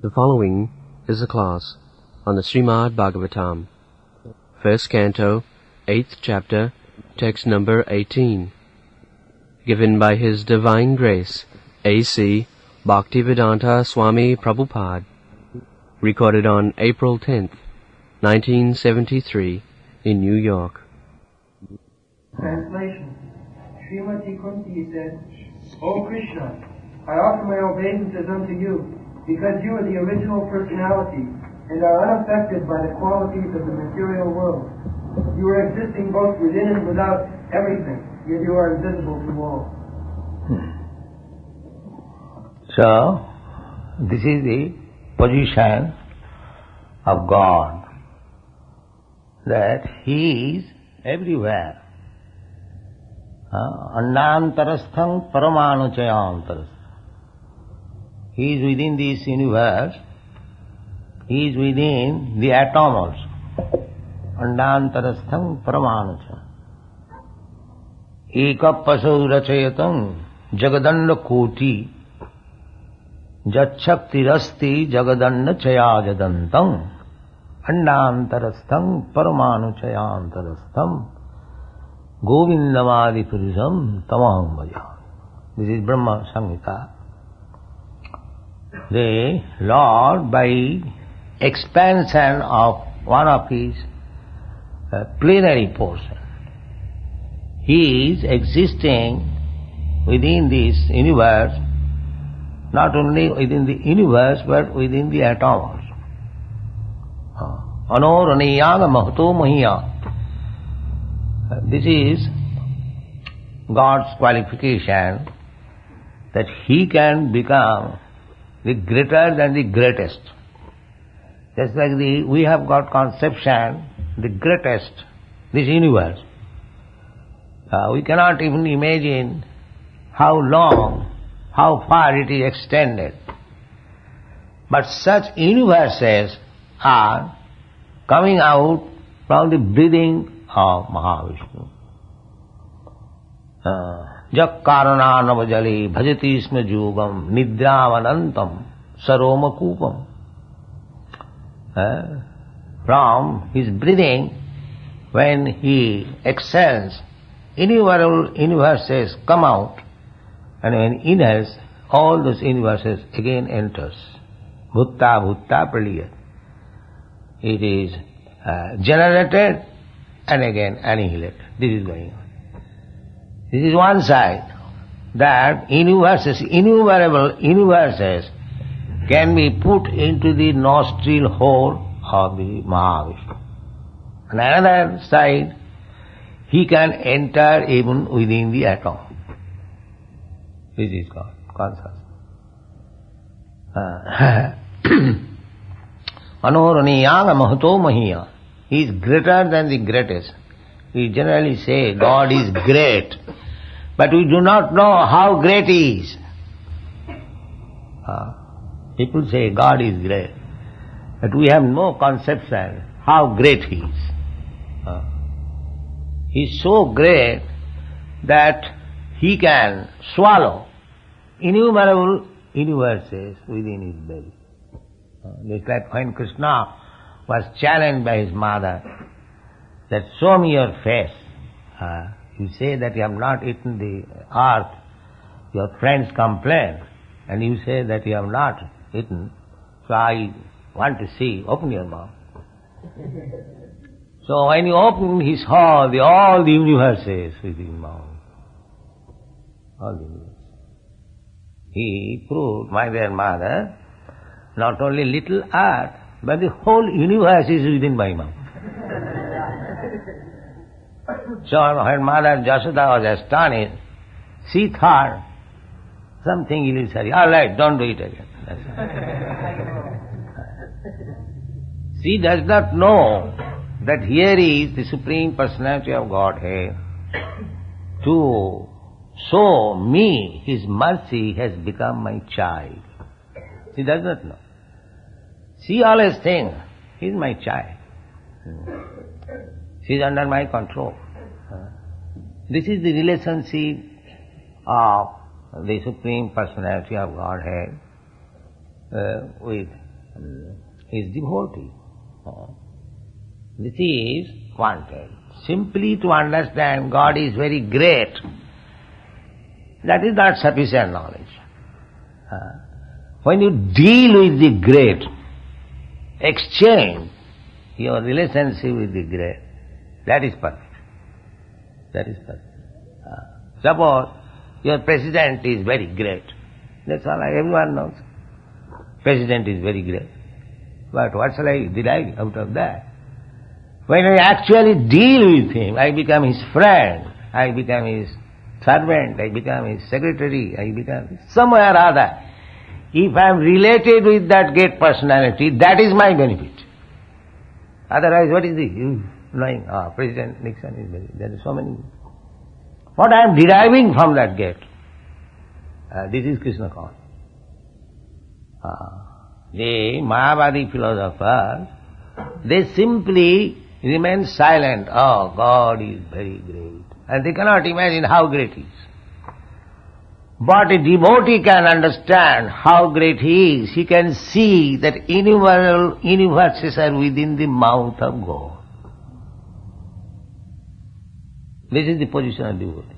The following is a class on the Srimad Bhagavatam, first canto, 8th chapter, text number 18, given by His Divine Grace, A.C. Bhaktivedanta Swami Prabhupada, recorded on April 10th, 1973, in New York. Translation. Srimati Kunti said, O Krishna, I offer my obeisances unto you, because you are the original personality and are unaffected by the qualities of the material world. You are existing both within and without everything, yet you are invisible to all. So, this is the position of God, that He is everywhere. Annantarastham paramanuchayantarastham. He is within this universe, He is within the atom also. Annantarastham paramanucha. Ekapasau rachayatam jagadanda koti jachaktirasti jagadanda chayajadantam annantarastham paramanuchayantarastham govindamadi purusham tamaham bhaja. This is Brahma Samhita. The Lord, by expansion of one of His plenary portion, He is existing within this universe, not only within the universe but within the atom also. Anoraniyaga mahato mahiya. This is God's qualification, that He can become the greater than the greatest. Just like we have got conception, the greatest, this universe. We cannot even imagine how long, how far it is extended. But such universes are coming out from the breathing of Mahavishnu. Jak karananavajali bhajati isma jugam nidravanantam saromakupam. From his breathing, when he exhales, innumerable universes come out, and when he inhales, all those universes again enters. Bhutta bhutta praliyat. It is generated and again annihilated. This is going on. This is one side, that universes, innumerable universes can be put into the nostril hole of the Mahavishnu. On another side, he can enter even within the atom. This is called consciousness. Anoraniyaga mahato mahiya. He is greater than the greatest. We generally say God is great, but we do not know how great He is. People say God is great, but we have no conception how great He is. He is so great that He can swallow innumerable universes within His belly. Just like when Krishna was challenged by his mother, that show me your face. You say that you have not eaten the earth. Your friends complain, and you say that you have not eaten. So I want to see. Open your mouth. So when you open, he saw all the universes within his mouth. All the universes. He proved, my dear mother, not only little earth, but the whole universe is within my mouth. So when Mother Jasoda was astonished, she thought something illusory. All right, don't do it again. She does not know that here is the Supreme Personality of Godhead to show me His mercy has become my child. She does not know. She always thinks, he is my child. She is under my control. This is the relationship of the Supreme Personality of Godhead with his devotee. This is wanted. Simply to understand God is very great, that is not sufficient knowledge. When you deal with the great, exchange your relationship with the great, that is perfect. That is perfect. Suppose your president is very great. That's all, everyone knows. President is very great. But what shall I derive out of that? When I actually deal with him, I become his friend, I become his servant, I become his secretary, I become somewhere or other. If I am related with that great personality, that is my benefit. Otherwise, what is this? You knowing, President Nixon is very, there are so many. What I am deriving from that gate, this is Krishna consciousness. The Mayavadi philosophers, they simply remain silent. Oh, God is very great. And they cannot imagine how great he is. But a devotee can understand how great he is. He can see that universes are within the mouth of God. This is the position of devotee.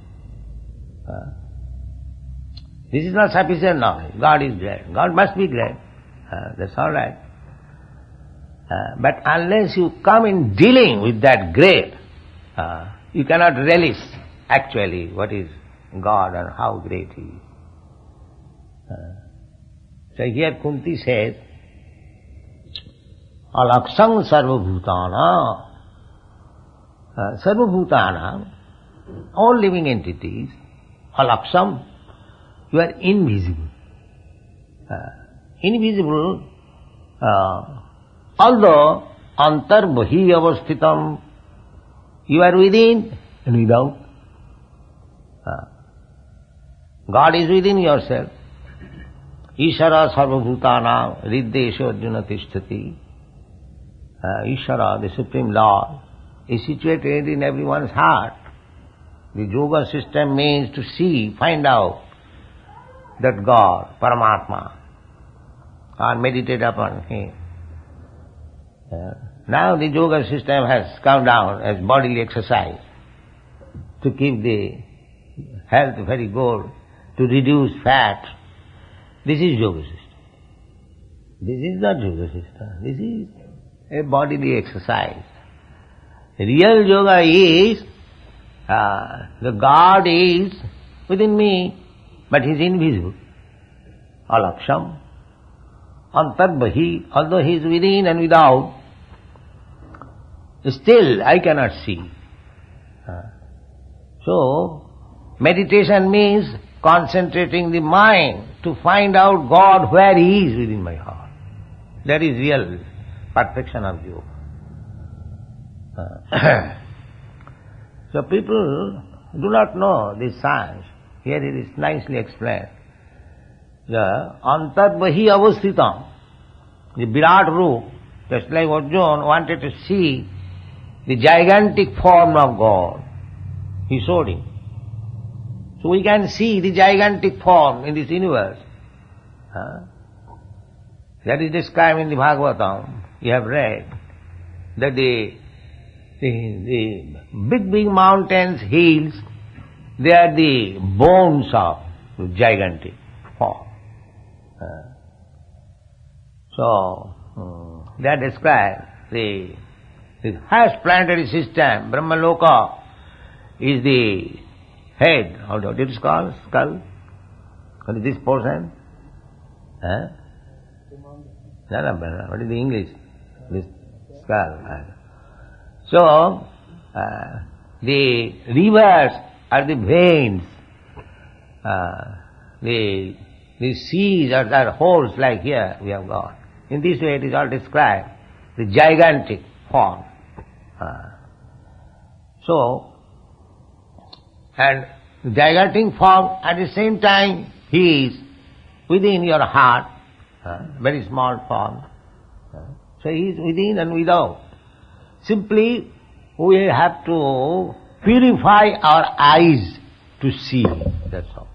This is not sufficient knowledge. God is great. God must be great. That's all right. But unless you come in dealing with that great, you cannot relish actually what is God and how great he is. So here Kunti says, Alaksam sarvabhutana. Sarvabhutana, all living entities, alaksam, you are invisible. Invisible, although antarbahi avasthitam, you are within and without. God is within yourself. Ishara sarvabhutana riddesho arjuna tishtati. Ishara, the Supreme Lord, is situated in everyone's heart. The yoga system means to see, find out that God, Paramatma, or meditate upon Him. Now the yoga system has come down as bodily exercise to keep the health very good, to reduce fat. This is yoga system. This is not yoga system. This is a bodily exercise. Real yoga is, the God is within me, but He is invisible. Alaksham. Antarbahi, although He is within and without, still I cannot see. So, meditation means concentrating the mind to find out God where He is within my heart. That is real perfection of yoga. So people do not know this science. Here it is nicely explained. The antarbahi avasthitam, the Virat Roop, just like Arjuna wanted to see the gigantic form of God, he showed him. So we can see the gigantic form in this universe. That is described in the Bhagavatam. You have read that the big mountains, hills, they are the bones of the gigantic form. So they are described. The highest planetary system, Brahmaloka, is the head. How do it is called? Skull? What is this portion? What is the English? This skull. So, the rivers are the veins. The seas are holes like here we have got. In this way it is all described, the gigantic form. And the gigantic form, at the same time, He is within your heart, very small form. So He is within and without. Simply, we have to purify our eyes to see, that's all.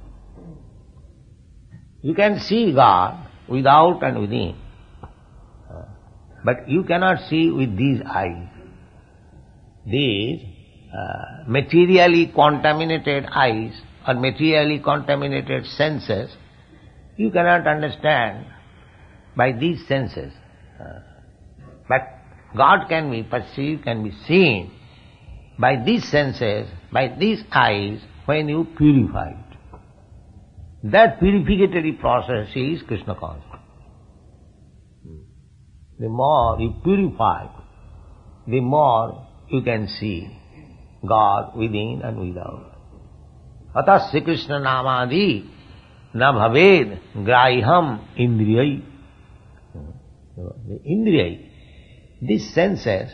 You can see God without and within. but you cannot see with these eyes. These materially contaminated eyes or materially contaminated senses, you cannot understand by these senses. But God can be perceived, can be seen by these senses, by these eyes, when you purify it. That purificatory process is Krishna consciousness. The more you purify, the more you can see God within and without. Atasya Krishna namadi na bhaved graham indriyai. The indriyai, these senses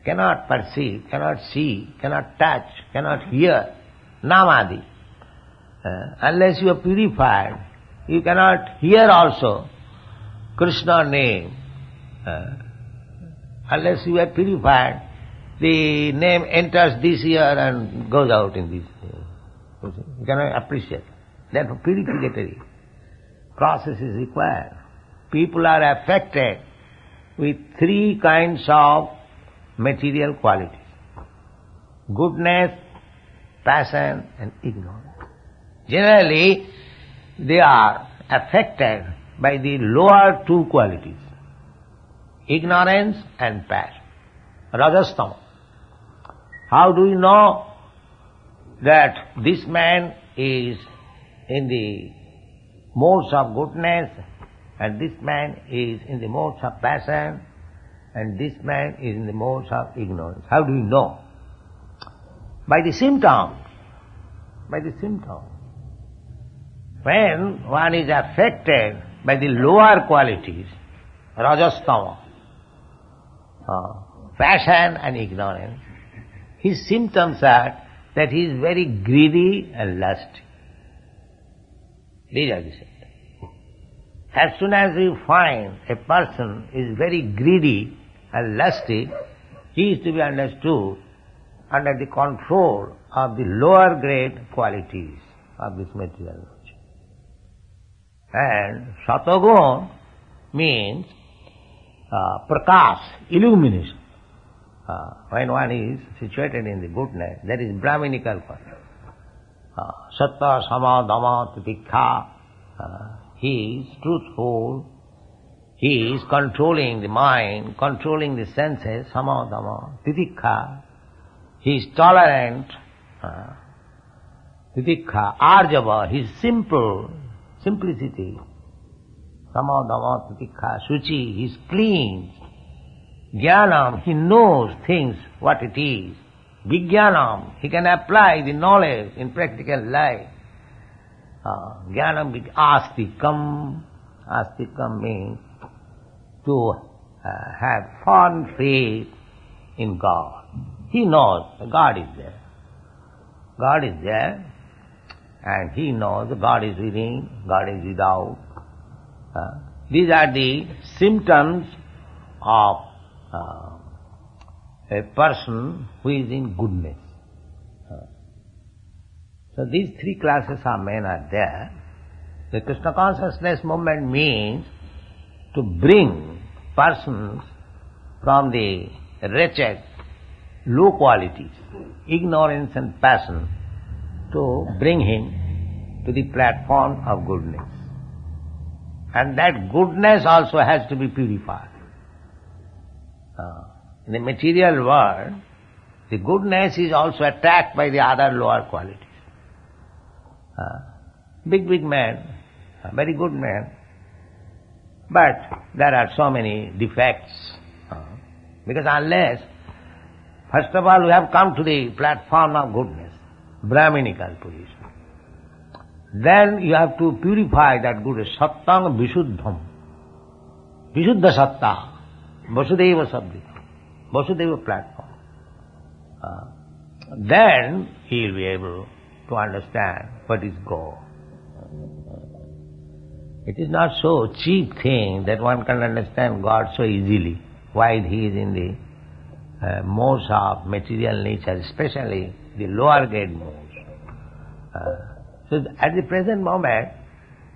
cannot perceive, cannot see, cannot touch, cannot hear namadi. Unless you are purified, you cannot hear also Krishna name. Unless you are purified, the name enters this ear and goes out in this ear. You cannot appreciate. Therefore, purificatory process is required. People are affected with three kinds of material qualities: goodness, passion and ignorance. Generally, they are affected by the lower two qualities, ignorance and passion, rajastama. How do you know that this man is in the modes of goodness and this man is in the modes of passion and this man is in the modes of ignorance? How do you know? By the symptoms. By the symptoms. When one is affected by the lower qualities, rajastama, passion and ignorance, his symptoms are that he is very greedy and lusty. These are the symptoms. As soon as you find a person is very greedy and lusty, he is to be understood under the control of the lower grade qualities of this material nature. And Satagun means prakash, illumination. When one is situated in the goodness, that is Brahminical quality. Satta, sama, dhamma, titikha. He is truthful. He is controlling the mind, controlling the senses, sama, dhamma, titikha. He is tolerant, titikha, arjava. He is simple, simplicity. Sama, dhamma, titikha, suci. He is clean. Jnanam, he knows things, what it is. Vijnanam, he can apply the knowledge in practical life. Jnanam, astikam. Astikam means to have fond faith in God. He knows that God is there. God is there, and he knows that God is within, God is without. These are the symptoms of a person who is in goodness. So these three classes of men are there. The Krishna consciousness movement means to bring persons from the wretched, low qualities, ignorance and passion, to bring him to the platform of goodness. And that goodness also has to be purified. In the material world, the goodness is also attacked by the other lower qualities. Big man, a very good man, but there are so many defects. Because unless, first of all, we have come to the platform of goodness, Brahminical position, then you have to purify that goodness, sattang vishuddham, vishuddha satta, vasudeva sabdhi, vasudeva platform. Then he will be able to understand what is God. It is not so cheap thing that one can understand God so easily, while he is in the modes of material nature, especially the lower grade modes. So at the present moment,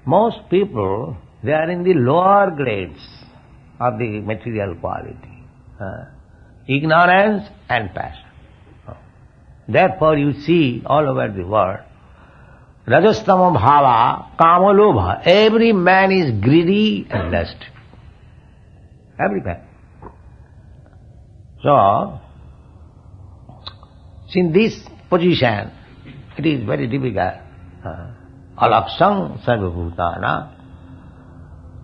most people, they are in the lower grades of the material quality. Ignorance and passion. Therefore you see all over the world, Rajastama Bhava, Kamalobha, every man is greedy and lust. Every man. So, in this position, it is very difficult. Alaksang sarvabhutana.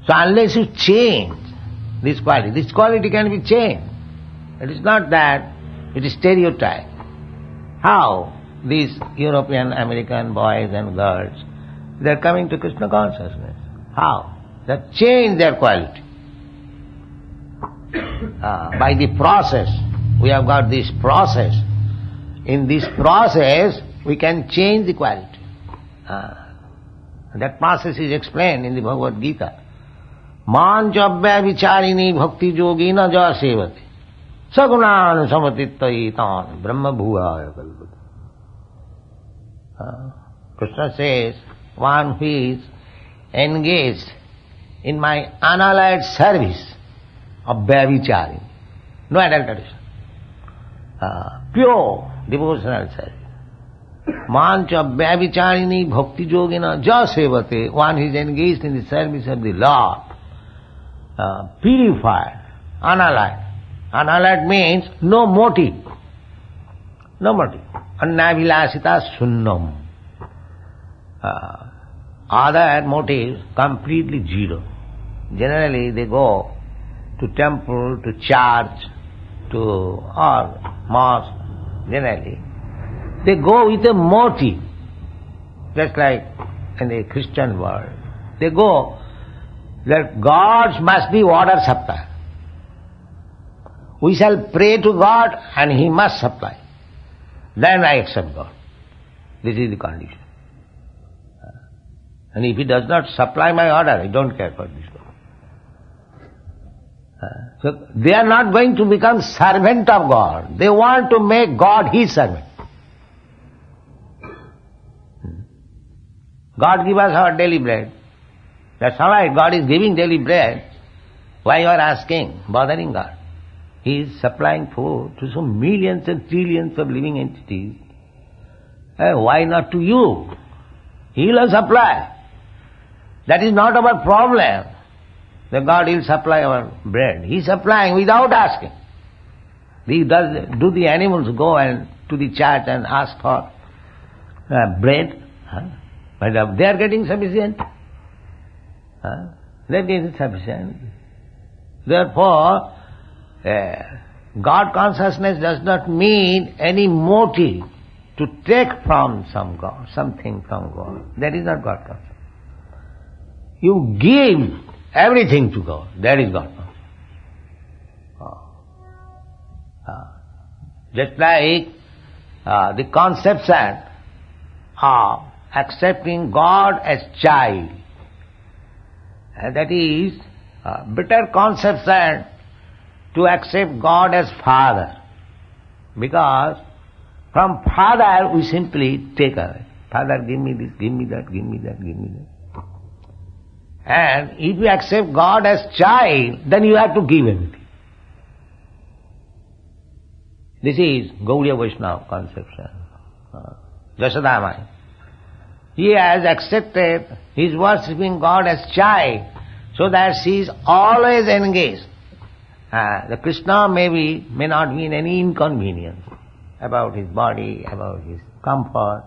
So unless you change this quality can be changed. It is not that it is stereotype. How these European, American boys and girls, they are coming to Krishna consciousness. How? They have changed their quality. By the process, we have got this process. In this process, we can change the quality. That process is explained in the Bhagavad Gita. Manchabhya vicharini bhakti yogina ja sevate sagunan samatitaitan brahma bhuvaya kalpate. Krishna says, one who is engaged in my unalloyed service of Bhavichari, no adulteration, pure devotional service. Mancha Bhavicharini bhakti yogina ja sevate, one who is engaged in the service of the Lord, purified, unalloyed. Unalloyed means no motive. No motive. Annavilasita sunnam. Other motives completely zero. Generally they go to temple, to church, to or mosque, generally. They go with a motive. Just like in the Christian world. They go that God must be water supply. We shall pray to God and He must supply. Then I accept God. This is the condition. And if He does not supply my order, I don't care for this God. So they are not going to become servant of God. They want to make God His servant. God give us our daily bread. That's all right, God is giving daily bread. Why you are asking, bothering God? He is supplying food to some millions and trillions of living entities. Why not to you? He will supply. That is not our problem. The God will supply our bread. He is supplying without asking. Do the animals go and to the church and ask for bread? But they are getting sufficient. They are getting sufficient. Therefore, God consciousness does not mean any motive to take from some God, something from God. That is not God consciousness. You give everything to God. That is God consciousness. Just like the conception of accepting God as child. That is a better conception to accept God as Father. Because from Father we simply take away. Father, give me this, give me that, give me that, give me that. And if you accept God as child, then you have to give everything. This is Gaudiya Vaishnava conception. Jasodamai. He has accepted, he is worshipping God as child, so that she is always engaged. The Krishna may not be in any inconvenience about his body, about his comfort.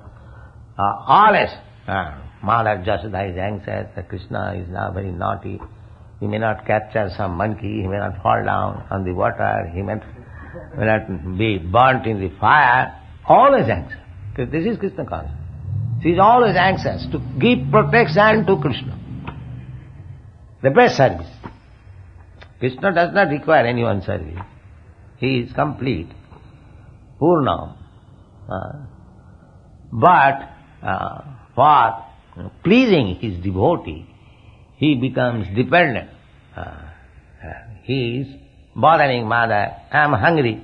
Always, Mother Jasoda is anxious that Krishna is now very naughty. He may not capture some monkey, he may not fall down on the water, he may not be burnt in the fire. Always anxious. Because this is Krishna consciousness. She is always anxious to give protection to Krishna. The best service. Krishna does not require anyone's service. He is complete, Purnam. But for pleasing his devotee, he becomes dependent. He is bothering Mother, I am hungry,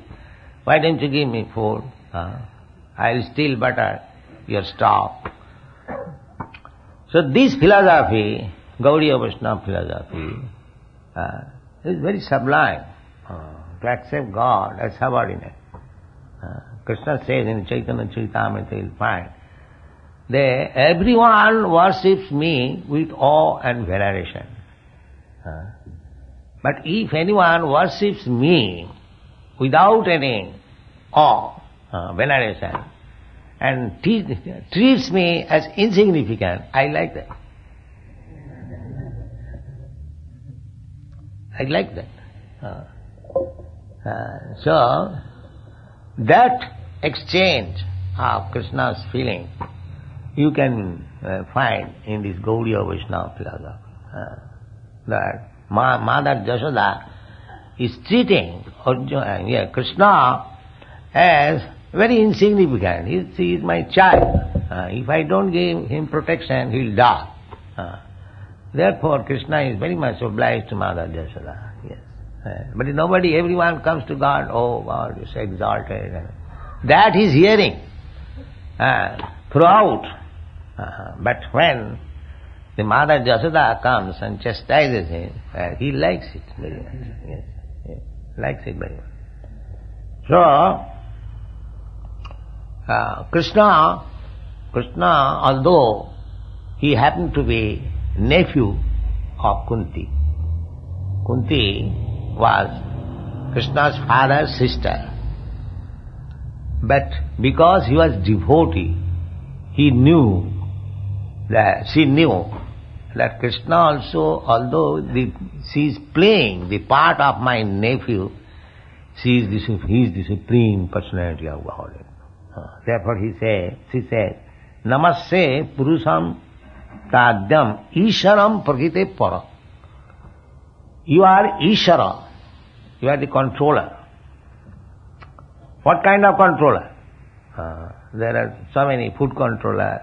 why don't you give me food? I will steal butter, you are starved. So this philosophy, Gaudiya Vaishnava philosophy, It's very sublime to accept God as subordinate. Krishna says in Chaitanya Charitamrita, you'll find, everyone worships me with awe and veneration. But if anyone worships me without any awe, veneration, and treats me as insignificant, I like that. I like that. So, that exchange of Krishna's feeling you can find in this Gaudiya Vaishnava philosophy. That Mother Jashoda is treating Krishna as very insignificant. He is my child. If I don't give him protection, he will die. Therefore, Krishna is very much obliged to Mother Jashoda. Yes. But everyone comes to God, oh God, is exalted. That he is hearing throughout. But when the Mother Jashoda comes and chastises him, he likes it very much. Yes. Likes it very much. So, Krishna, although he happened to be nephew of Kunti. Kunti was Krishna's father's sister. But because he was devotee, she knew that Krishna also, although she is playing the part of my nephew, he is the supreme personality of Godhead. Therefore she says, Namaste Purusham Tadyam Isharam Prakite Para. You are Ishara. You are the controller. What kind of controller? There are so many food controller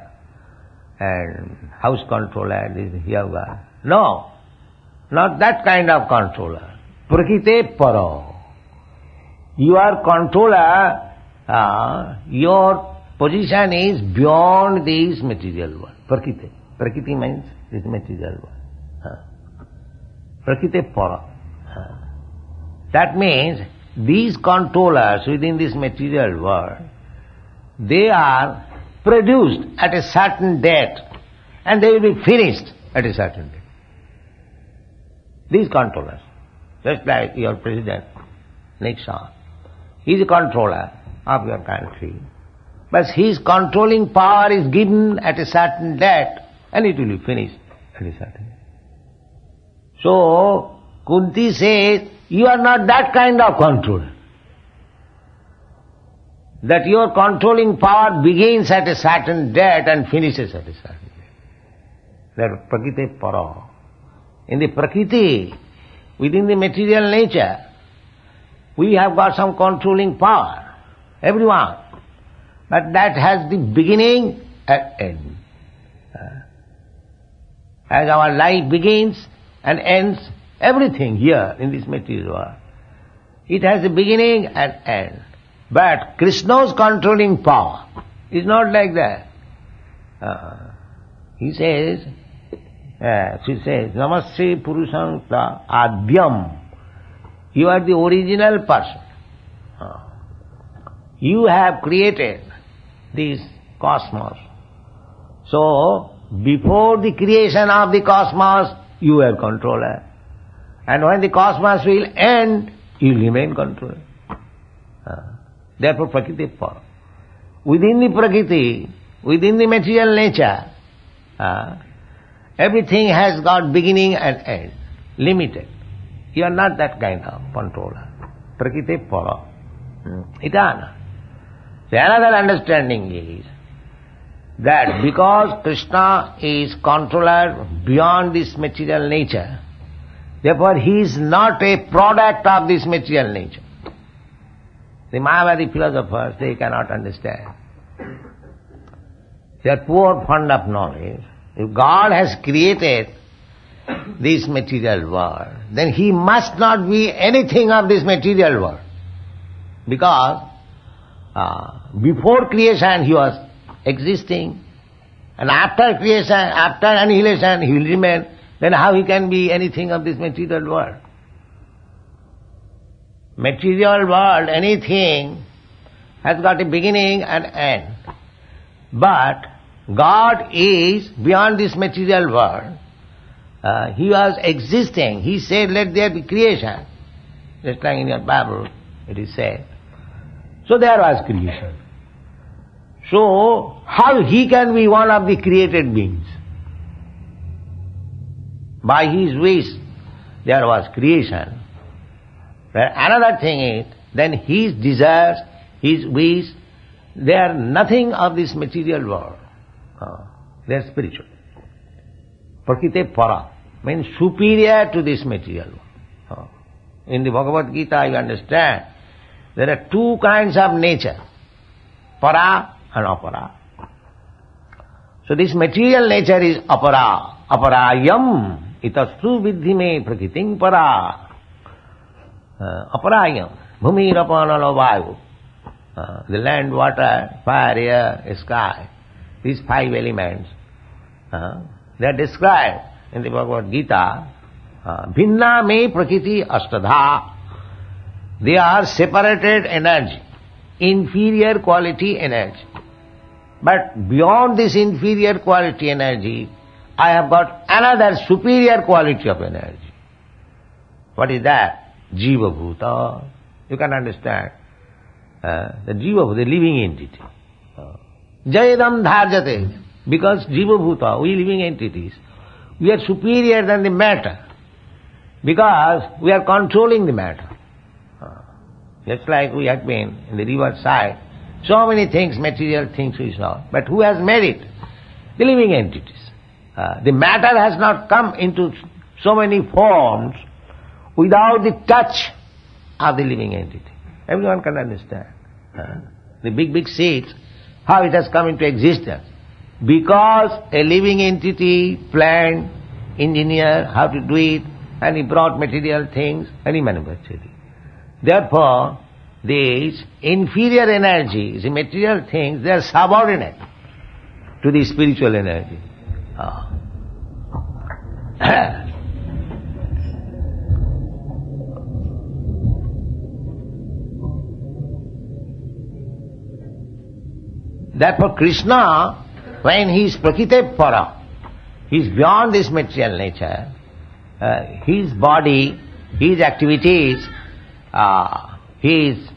and house controller, this yoga. No, not that kind of controller. Prakite Para. You are controller, your position is beyond this material world. Prakite. Prakriti means this material world. Prakite Para. That means these controllers within this material world, they are produced at a certain date and they will be finished at a certain date. These controllers, just like your president, Nixon, he is a controller of your country, but his controlling power is given at a certain date and it will be finished at a certain date. So, Kunti says, you are not that kind of controller. That your controlling power begins at a certain date and finishes at a certain date. That is Prakite Para. In the Prakriti, within the material nature, we have got some controlling power, everyone. But that has the beginning and end. As our life begins and ends, everything here in this material world, it has a beginning and end. But Krishna's controlling power is not like that. She says, Namaste Purusham Adyam. You are the original person. You have created this cosmos. So, before the creation of the cosmos, you were controller. And when the cosmos will end, you remain controller. Therefore, Prakriti Para. Within the Prakriti, within the material nature, everything has got beginning and end, limited. You are not that kind of controller. Prakriti Para. Eternal. So another understanding is that because Krishna is controller beyond this material nature, therefore he is not a product of this material nature. The Mayavadi philosophers, they cannot understand. They are poor fond of knowledge. If God has created this material world, then he must not be anything of this material world. Because before creation he was existing, and after creation, after annihilation he will remain, then how he can be anything of this material world? Material world, anything has got a beginning and end. But God is beyond this material world. He was existing. He said, let there be creation. Just like in your Bible it is said. So there was creation. So how He can be one of the created beings? By His wish there was creation. But another thing is, then His desires, His wish, they are nothing of this material world. They are spiritual. Prakite para means superior to this material world. In the Bhagavad Gita you understand, there are two kinds of nature, para and apara. So this material nature is apara, aparayam, itastu vidhi me prakiting para. Aparayam, bhumi rapanalo vayu, the land, water, fire, air, sky, these five elements, they are described in the Bhagavad Gita. Bhinna me prakriti ashtadha. They are separated energy, inferior quality energy. But beyond this inferior quality energy, I have got another superior quality of energy. What is that? Jiva Bhuta. You can understand. The Jiva Bhuta, the living entity. Jayadam dharjate. Because Jiva Bhuta, we living entities, we are superior than the matter. Because we are controlling the matter. Just like we have been in the river side, so many things, material things we saw. But who has made it? The living entities. The matter has not come into so many forms without the touch of the living entity. Everyone can understand. The big seeds, how it has come into existence. Because a living entity planned, engineered how to do it, and he brought material things and he manufactured it. Therefore, these inferior energies, the material things, they are subordinate to the spiritual energy. Therefore Krishna, when he is prakite para, he is beyond this material nature, his body, his activities, his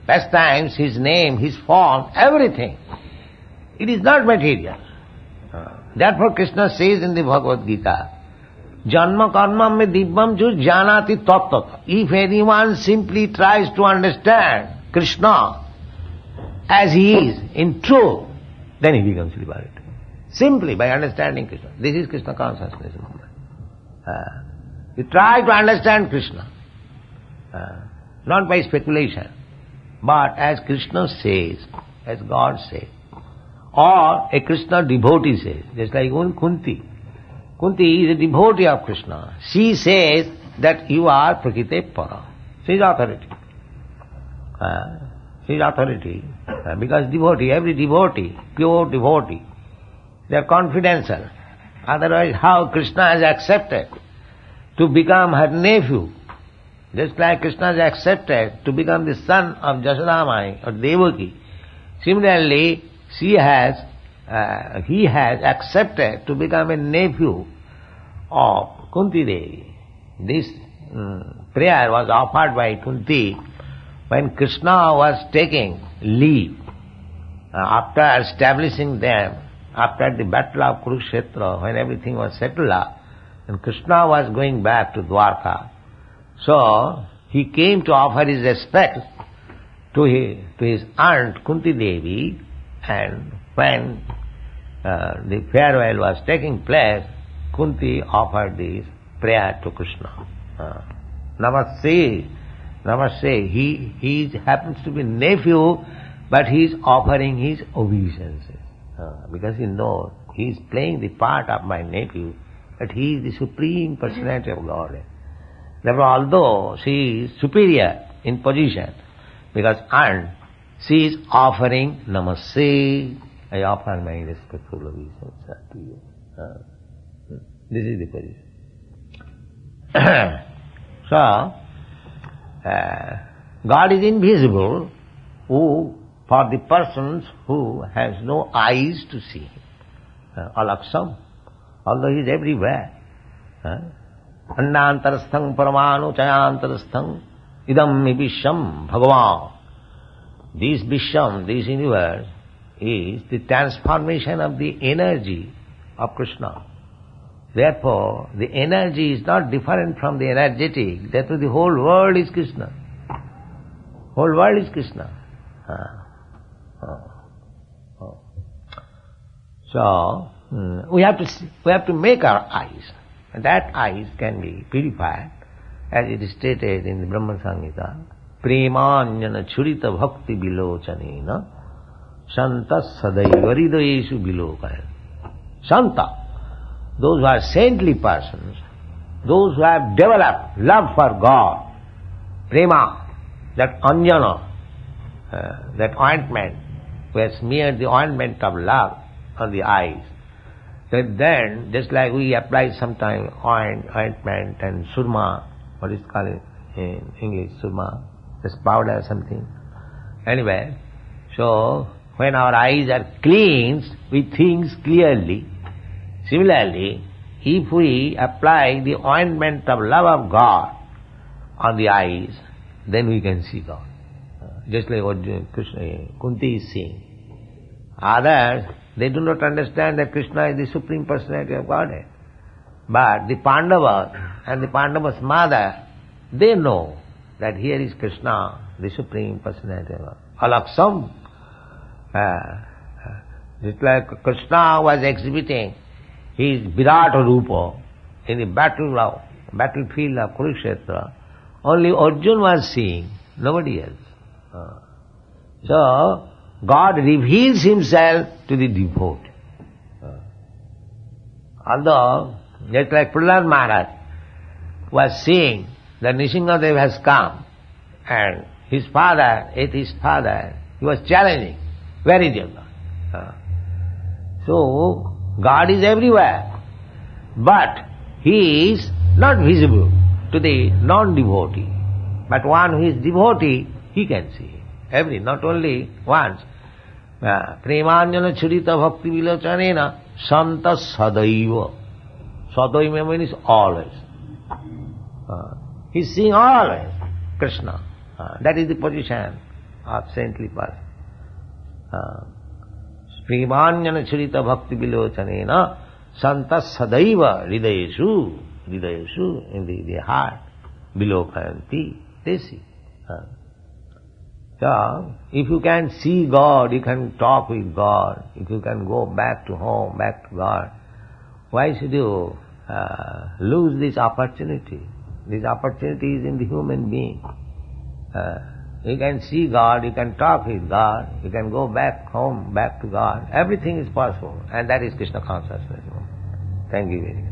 pastimes, his name, his form, everything, it is not material. Therefore Krishna says in the Bhagavad Gita, Janma karma me dibbam ju janati tattata. If anyone simply tries to understand Krishna as he is in truth, then he becomes liberated. Simply by understanding Krishna. This is Krishna consciousness. You try to understand Krishna, not by speculation, but as Krishna says, as God says, or a Krishna devotee says, just like even Kunti. Kunti is a devotee of Krishna. She says that you are Prakriti Para. She is authority. She is authority. Because devotee, every devotee, pure devotee, they are confidential. Otherwise, how Krishna has accepted to become her nephew, just like Krishna has accepted to become the son of Jasodamai or Devaki. Similarly, he has accepted to become a nephew of Kunti Devi. This prayer was offered by Kunti when Krishna was taking leave after establishing them, after the battle of Kurukshetra, when everything was settled up, and Krishna was going back to Dwarka. So he came to offer his respect to his aunt Kunti Devi, and when the farewell was taking place, Kunti offered this prayer to Krishna. Namaste, Namaste. He happens to be nephew, but he is offering his obeisances. Because he knows he is playing the part of my nephew, but he is the supreme personality of Godhead. Therefore, although she is superior in position, because aunt, she is offering Namaste. I offer my respectful obeisances to you. This is the position. So, God is invisible for the persons who has no eyes to see Him. Alaksam, although He is everywhere. Annantarasthang paramanu chayantarasthang idam visham bhagavan. This visham, this universe, is the transformation of the energy of Krishna. Therefore, the energy is not different from the energetic. Therefore, the whole world is Krishna. Whole world is Krishna. So, we have to make our eyes. And that eyes can be purified, as it is stated in the Brahma Samhita. Premanjana churita bhakti bilochanena santa sadaiva hridayeshu bilokaya. Santa, those who are saintly persons, those who have developed love for God, prema, that anjana, that ointment, who has smeared the ointment of love on the eyes, then just like we apply sometimes ointment and surma, what is called in English, surma, this powder or something. Anyway, so when our eyes are cleansed, we think clearly. Similarly, if we apply the ointment of love of God on the eyes, then we can see God. Just like what Krishna, Kunti is saying. Others, they do not understand that Krishna is the Supreme Personality of Godhead. But the Pandavas and the Pandavas' mother, they know that here is Krishna, the Supreme Personality of God. Alaksam. Just like Krishna was exhibiting his Virat Rupa in the battlefield of Kurukshetra, only Arjuna was seeing, nobody else. So, God reveals Himself to the devotee. Although, just like Prahlad Maharaj was seeing that Nrsimhadev has come and his father, atheist father, he was challenging, where is your God? So, God is everywhere, but He is not visible to the non-devotee. But one who is devotee, he can see Him. Not only once. Premanjana churita bhakti vilochanena santa sadaiva. Sadaiva means always. He's seeing always Krishna. That is the position of saintly person. Premanjana churita bhakti vilochanena santa sadaiva hridayeshu. Hridayeshu, in the heart. Vilokayanti, they see. So, if you can see God, you can talk with God. If you can go back to home, back to God, why should you lose this opportunity? This opportunity is in the human being. You can see God, you can talk with God, you can go back home, back to God. Everything is possible, and that is Krishna consciousness. Thank you very much.